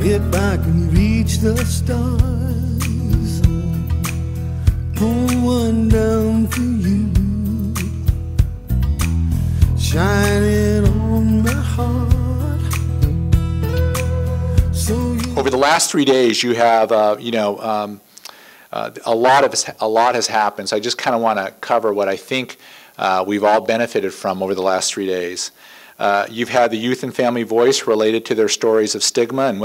If I can reach the stars, pull one down for you, shining on my heart. So over the last 3 days, you have, a lot has happened. So I just kind of want to cover what I think we've all benefited from over the last 3 days. You've had the youth and family voice related to their stories of stigma and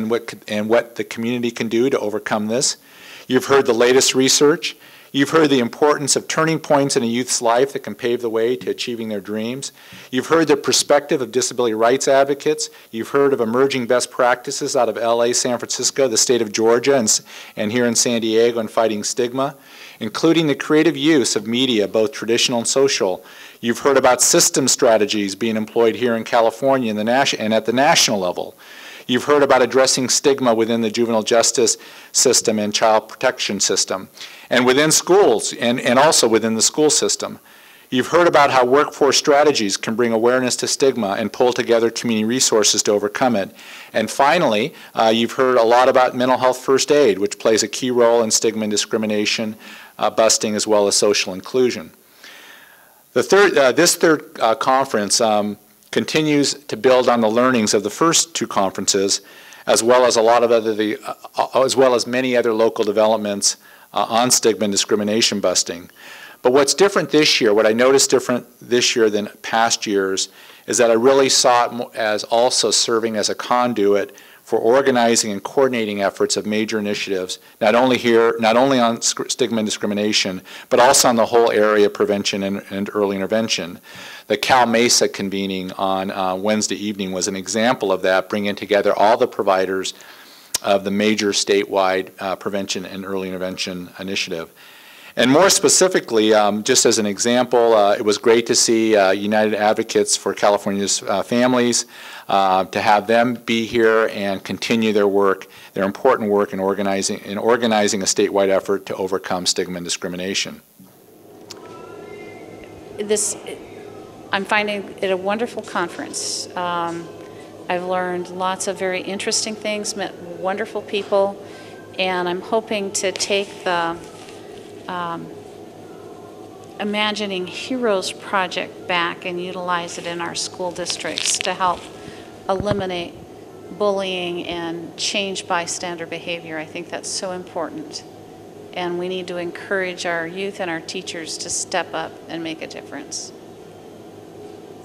what the community can do to overcome this. You've heard the latest research. You've heard the importance of turning points in a youth's life that can pave the way to achieving their dreams. You've heard the perspective of disability rights advocates. You've heard of emerging best practices out of L.A., San Francisco, the state of Georgia, and here in San Diego in fighting stigma, including the creative use of media, both traditional and social. You've heard about system strategies being employed here in California and at the national level. You've heard about addressing stigma within the juvenile justice system and child protection system, and within schools, and also within the school system. You've heard about how workforce strategies can bring awareness to stigma and pull together community resources to overcome it. And finally, you've heard a lot about mental health first aid, which plays a key role in stigma and discrimination busting as well as social inclusion. This third conference continues to build on the learnings of the first two conferences, as well as many other local developments on stigma and discrimination busting. But what's different this year, what I noticed different this year than past years, is that I really saw it as also serving as a conduit for organizing and coordinating efforts of major initiatives, not only on stigma and discrimination, but also on the whole area of prevention and early intervention. The Cal Mesa convening on Wednesday evening was an example of that, bringing together all the providers of the major statewide prevention and early intervention initiative. And more specifically, just as an example, it was great to see United Advocates for California's Families, to have them be here and continue their work, their important work in organizing a statewide effort to overcome stigma and discrimination. I'm finding it a wonderful conference. I've learned lots of very interesting things, met wonderful people, and I'm hoping to take the Imagining Heroes project back and utilize it in our school districts to help eliminate bullying and change bystander behavior. I think that's so important. And we need to encourage our youth and our teachers to step up and make a difference.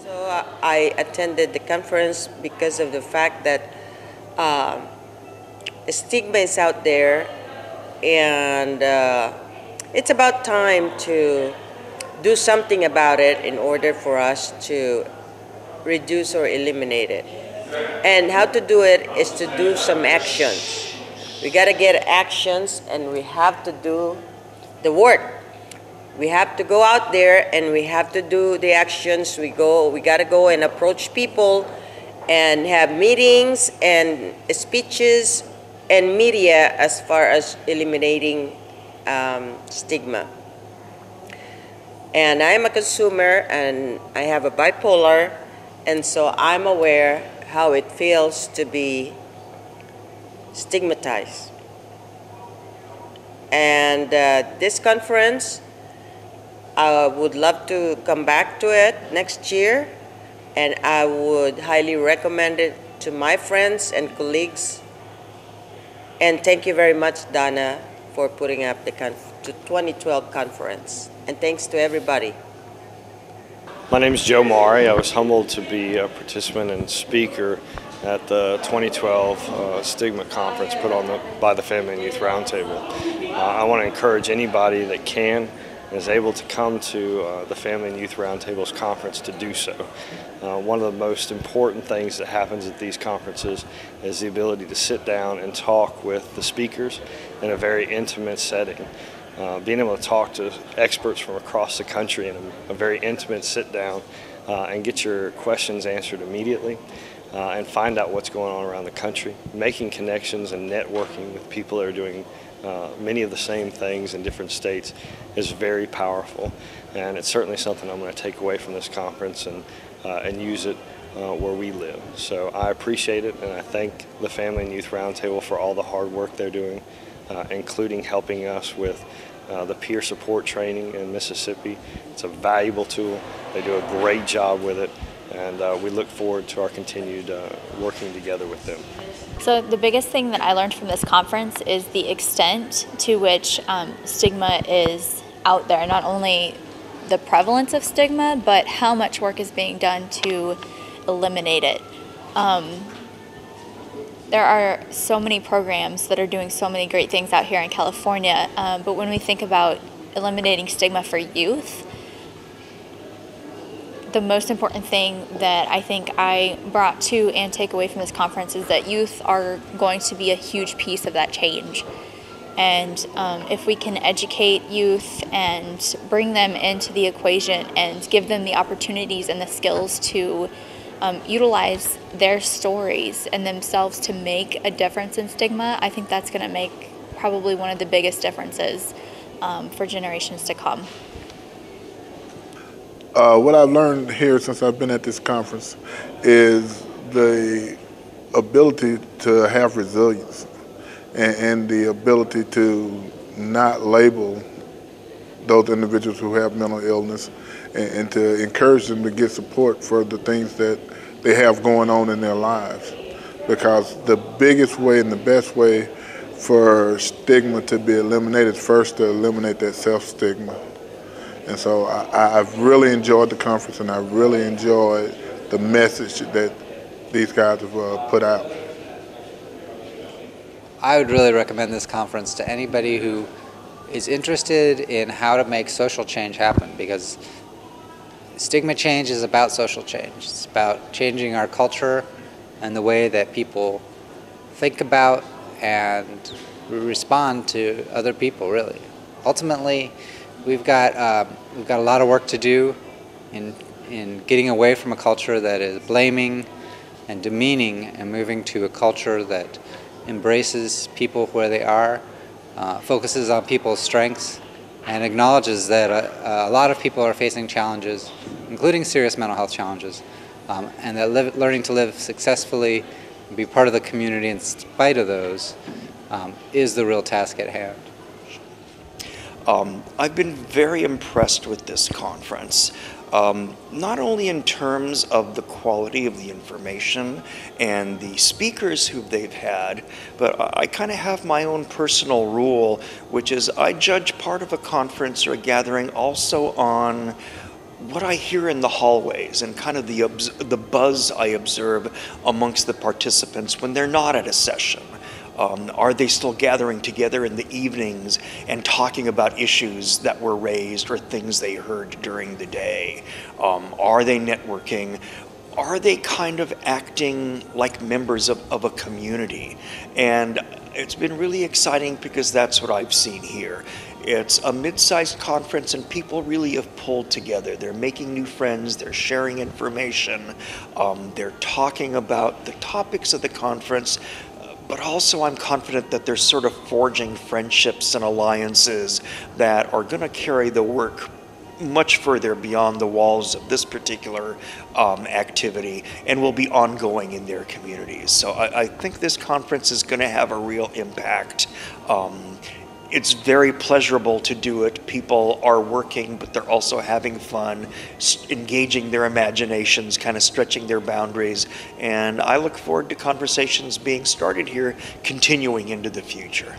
So I attended the conference because of the fact that stigma is out there, and it's about time to do something about it in order for us to reduce or eliminate it. And how to do it is to do some actions. We got to get actions, and we have to do the work. We have to go out there and we have to do the actions. We got to go and approach people and have meetings and speeches and media as far as eliminating stigma. And I'm a consumer and I have a bipolar, and so I'm aware how it feels to be stigmatized. And this conference, I would love to come back to it next year, and I would highly recommend it to my friends and colleagues. And thank you very much, Donna, for putting up the 2012 conference. And thanks to everybody. My name is Joe Mari. I was humbled to be a participant and speaker at the 2012 Stigma Conference put on by the Family and Youth Roundtable. I want to encourage anybody that can and is able to come to the Family and Youth Roundtable's conference to do so. One of the most important things that happens at these conferences is the ability to sit down and talk with the speakers in a very intimate setting. Being able to talk to experts from across the country in a very intimate sit down and get your questions answered immediately and find out what's going on around the country. Making connections and networking with people that are doing many of the same things in different states is very powerful, and it's certainly something I'm going to take away from this conference and use it where we live. So I appreciate it, and I thank the Family and Youth Roundtable for all the hard work they're doing, including helping us with the peer support training in Mississippi. It's a valuable tool. They do a great job with it, and we look forward to our continued working together with them. So the biggest thing that I learned from this conference is the extent to which stigma is out there. Not only the prevalence of stigma, but how much work is being done to eliminate it. There are so many programs that are doing so many great things out here in California, but when we think about eliminating stigma for youth, the most important thing that I think I brought to and take away from this conference is that youth are going to be a huge piece of that change. And if we can educate youth and bring them into the equation and give them the opportunities and the skills to utilize their stories and themselves to make a difference in stigma, I think that's going to make probably one of the biggest differences for generations to come. What I've learned here since I've been at this conference is the ability to have resilience and the ability to not label those individuals who have mental illness and to encourage them to get support for the things that they have going on in their lives. Because the biggest way and the best way for stigma to be eliminated is first to eliminate that self-stigma. And so I've really enjoyed the conference, and I really enjoyed the message that these guys have put out. I would really recommend this conference to anybody who is interested in how to make social change happen, because stigma change is about social change. It's about changing our culture and the way that people think about and respond to other people, really. Ultimately, we've got a lot of work to do in getting away from a culture that is blaming and demeaning and moving to a culture that embraces people where they are, focuses on people's strengths, and acknowledges that a lot of people are facing challenges, including serious mental health challenges, and that learning to live successfully and be part of the community in spite of those is the real task at hand. I've been very impressed with this conference, not only in terms of the quality of the information and the speakers who they've had, but I kind of have my own personal rule, which is I judge part of a conference or a gathering also on what I hear in the hallways and kind of the buzz I observe amongst the participants when they're not at a session. Are they still gathering together in the evenings and talking about issues that were raised or things they heard during the day? Are they networking? Are they kind of acting like members of a community? And it's been really exciting because that's what I've seen here. It's a mid-sized conference and people really have pulled together. They're making new friends, they're sharing information, they're talking about the topics of the conference, but also I'm confident that they're sort of forging friendships and alliances that are going to carry the work much further beyond the walls of this particular activity and will be ongoing in their communities. So I think this conference is going to have a real impact. It's very pleasurable to do it. People are working, but they're also having fun, engaging their imaginations, kind of stretching their boundaries. And I look forward to conversations being started here, continuing into the future.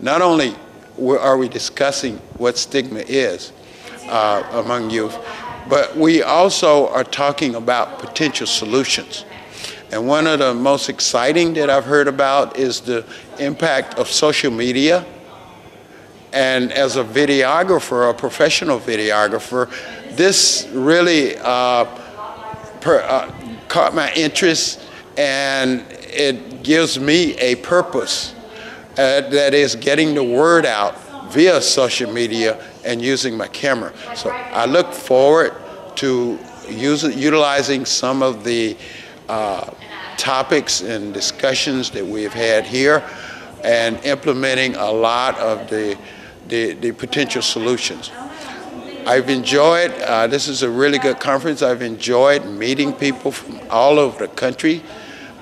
Not only are we discussing what stigma is among youth, but we also are talking about potential solutions. And one of the most exciting that I've heard about is the impact of social media. And as a videographer, a professional videographer, this really caught my interest, and it gives me a purpose that is getting the word out via social media and using my camera. So I look forward to utilizing some of the topics and discussions that we've had here and implementing a lot of the potential solutions. I've enjoyed, this is a really good conference. I've enjoyed meeting people from all over the country.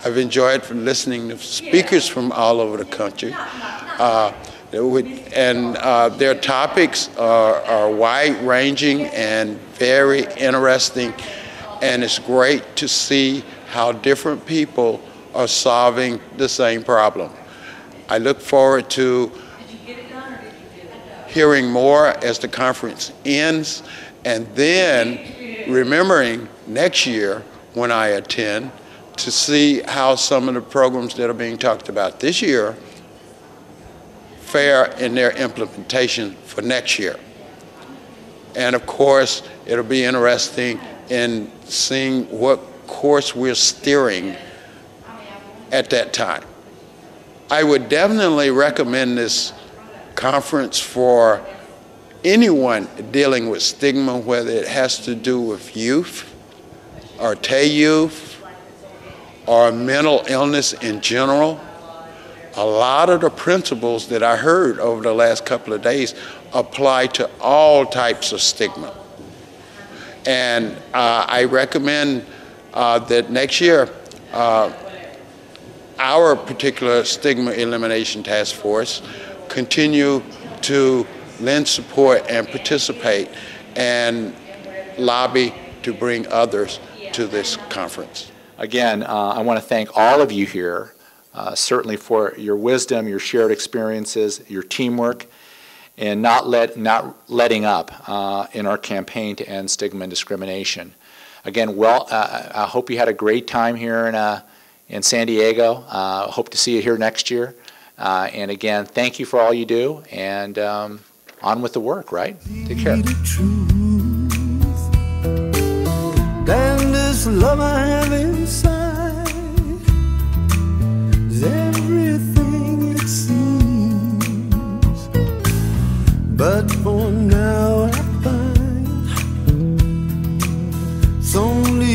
I've enjoyed listening to speakers from all over the country. Their topics are wide-ranging and very interesting, and it's great to see how different people are solving the same problem. I look forward to hearing more as the conference ends, and then remembering next year when I attend to see how some of the programs that are being talked about this year fare in their implementation for next year. And of course, it'll be interesting in seeing what course we're steering at that time. I would definitely recommend this conference for anyone dealing with stigma, whether it has to do with youth or youth or mental illness in general. A lot of the principles that I heard over the last couple of days apply to all types of stigma. And I recommend that next year, our particular stigma elimination task force continue to lend support and participate and lobby to bring others to this conference. Again, I want to thank all of you here, certainly for your wisdom, your shared experiences, your teamwork, and not letting up in our campaign to end stigma and discrimination. Again, I hope you had a great time here in San Diego. Hope to see you here next year. And again, thank you for all you do, and on with the work, right? Take care. Than this love I have inside is everything it seems, but for now I find it's only